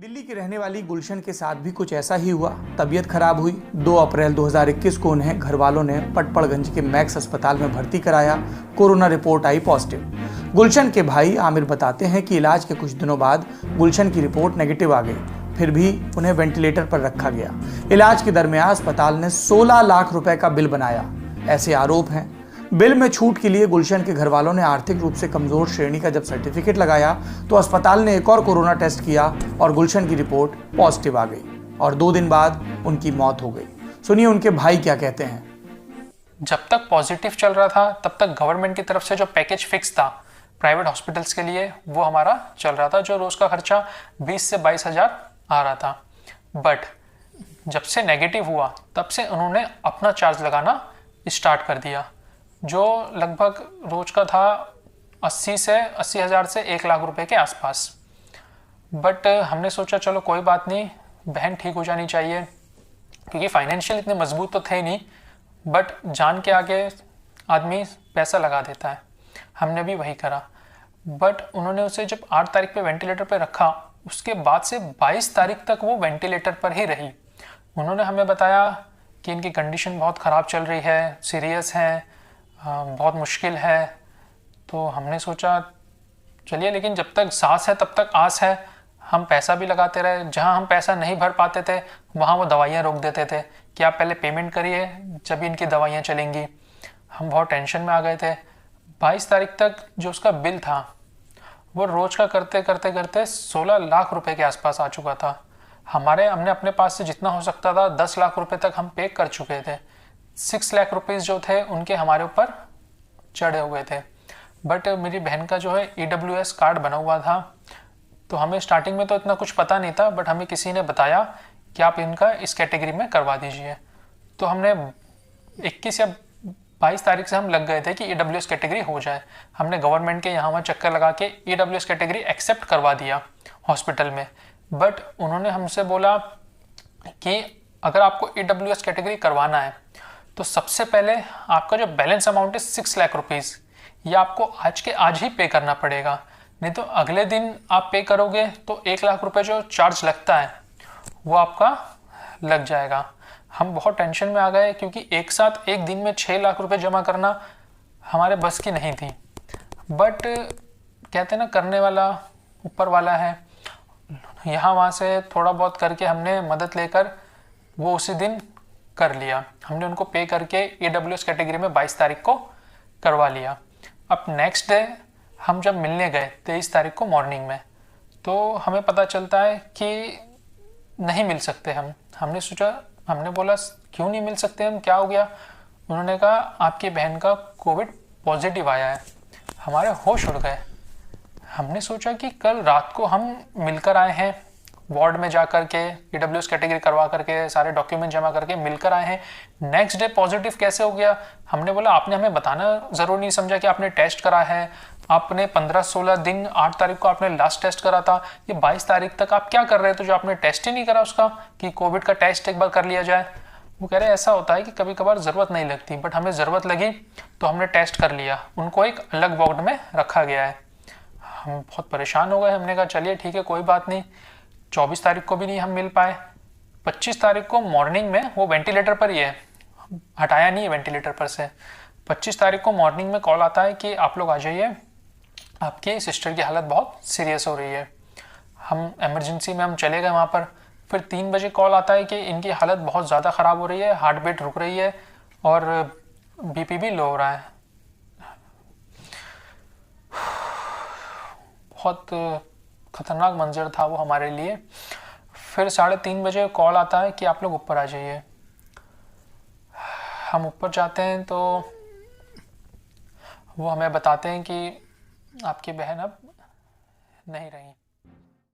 दिल्ली की रहने वाली गुलशन के साथ भी कुछ ऐसा ही हुआ। तबीयत खराब हुई। 2 अप्रैल 2021 को उन्हें घर वालों ने पटपड़गंज के मैक्स अस्पताल में भर्ती कराया। कोरोना रिपोर्ट आई पॉजिटिव। गुलशन के भाई आमिर बताते हैं कि इलाज के कुछ दिनों बाद गुलशन की रिपोर्ट नेगेटिव आ गई। फिर भी उन्हें वेंटिलेटर पर रखा गया। इलाज के दरमियान अस्पताल ने 16 लाख रुपए का बिल बनाया, ऐसे आरोप हैं। बिल में छूट के लिए गुलशन के घर वालों ने आर्थिक रूप से कमजोर श्रेणी का जब सर्टिफिकेट लगाया तो अस्पताल ने एक और कोरोना टेस्ट किया और गुलशन की रिपोर्ट पॉजिटिव आ गई और 2 दिन बाद उनकी मौत हो गई। सुनिए उनके भाई क्या कहते हैं। जब तक पॉजिटिव चल रहा था तब तक गवर्नमेंट की तरफ से जो पैकेज फिक्स था प्राइवेट हॉस्पिटल्स के लिए वो हमारा चल रहा था, जो रोज का खर्चा 20 से 22 हज़ार आ रहा था। बट जब से नेगेटिव हुआ तब से उन्होंने अपना चार्ज लगाना स्टार्ट कर दिया, जो लगभग रोज का था 80 हज़ार से 1 लाख रुपए के आसपास। बट हमने सोचा चलो कोई बात नहीं, बहन ठीक हो जानी चाहिए, क्योंकि फाइनेंशियल इतने मजबूत तो थे नहीं, बट जान के आगे आदमी पैसा लगा देता है। हमने भी वही करा। बट उन्होंने उसे जब 8 तारीख पे वेंटिलेटर पे रखा, उसके बाद से 22 तारीख तक वो वेंटिलेटर पर ही रही। उन्होंने हमें बताया कि इनकी कंडीशन बहुत ख़राब चल रही है, सीरियस है, बहुत मुश्किल है। तो हमने सोचा चलिए, लेकिन जब तक सांस है तब तक आस है। हम पैसा भी लगाते रहे। जहां हम पैसा नहीं भर पाते थे वहां वो दवाइयाँ रोक देते थे कि आप पहले पेमेंट करिए जब इनकी दवाइयाँ चलेंगी। हम बहुत टेंशन में आ गए थे। 22 तारीख तक जो उसका बिल था वो रोज का करते करते करते 16 लाख रुपए के आसपास आ चुका था। हमने अपने पास से जितना हो सकता था 10 लाख रुपए तक हम पे कर चुके थे। 6 लाख रुपीज़ जो थे उनके हमारे ऊपर चढ़े हुए थे। बट मेरी बहन का जो है EWS कार्ड बना हुआ था, तो हमें स्टार्टिंग में तो इतना कुछ पता नहीं था, बट हमें किसी ने बताया कि आप इनका इस कैटेगरी में करवा दीजिए। तो हमने 21 या 22 तारीख से हम लग गए थे कि EWS कैटेगरी हो जाए। हमने गवर्नमेंट के यहाँ वहाँ चक्कर लगा के EWS कैटेगरी एक्सेप्ट करवा दिया हॉस्पिटल में। बट उन्होंने हमसे बोला कि अगर आपको EWS कैटेगरी करवाना है तो सबसे पहले आपका जो बैलेंस अमाउंट है 6 लाख रुपीज़, ये आपको आज के आज ही पे करना पड़ेगा, नहीं तो अगले दिन आप पे करोगे तो 1 लाख रुपए जो चार्ज लगता है वो आपका लग जाएगा। हम बहुत टेंशन में आ गए, क्योंकि एक साथ एक दिन में 6 लाख रुपए जमा करना हमारे बस की नहीं थी। बट कहते ना, करने वाला ऊपर वाला है। यहाँ वहाँ से थोड़ा बहुत करके हमने मदद लेकर वो उसी दिन कर लिया। हमने उनको पे करके EWS कैटेगरी में 22 तारीख को करवा लिया। अब नेक्स्ट डे हम जब मिलने गए 23 तारीख को मॉर्निंग में, तो हमें पता चलता है कि नहीं मिल सकते हम। हमने बोला क्यों नहीं मिल सकते हम, क्या हो गया? उन्होंने कहा आपकी बहन का कोविड पॉजिटिव आया है। हमारे होश उड़ गए। हमने सोचा कि कल रात को हम मिलकर आए हैं, वार्ड में जा कर के EWS कैटेगरी करवा करके सारे डॉक्यूमेंट जमा करके मिलकर आए हैं, नेक्स्ट डे पॉजिटिव कैसे हो गया? हमने बोला आपने हमें बताना ज़रूर नहीं समझा कि आपने टेस्ट करा है। आपने 15-16 दिन, 8 तारीख को आपने लास्ट टेस्ट करा था, ये 22 तारीख तक आप क्या कर रहे थे जो आपने टेस्ट ही नहीं करा उसका, कि कोविड का टेस्ट एक बार कर लिया जाए। वो कह रहे ऐसा होता है कि कभी कभार ज़रूरत नहीं लगती, बट हमें ज़रूरत लगी तो हमने टेस्ट कर लिया। उनको एक अलग वार्ड में रखा गया है। हम बहुत परेशान हो गए। हमने कहा चलिए ठीक है, कोई बात नहीं। 24 तारीख को भी नहीं हम मिल पाए। 25 तारीख को मॉर्निंग में, वो वेंटिलेटर पर ही है, हटाया नहीं है वेंटिलेटर पर से। 25 तारीख को मॉर्निंग में कॉल आता है कि आप लोग आ जाइए, आपकी सिस्टर की हालत बहुत सीरियस हो रही है। हम इमरजेंसी में हम चले गए वहाँ पर। फिर 3 बजे कॉल आता है कि इनकी हालत बहुत ज़्यादा ख़राब हो रही है, हार्ट बीट रुक रही है और BP भी लो हो रहा है। बहुत खतरनाक मंजर था वो हमारे लिए। फिर 3:30 बजे कॉल आता है कि आप लोग ऊपर आ जाइए। हम ऊपर जाते हैं तो वो हमें बताते हैं कि आपकी बहन अब नहीं रही।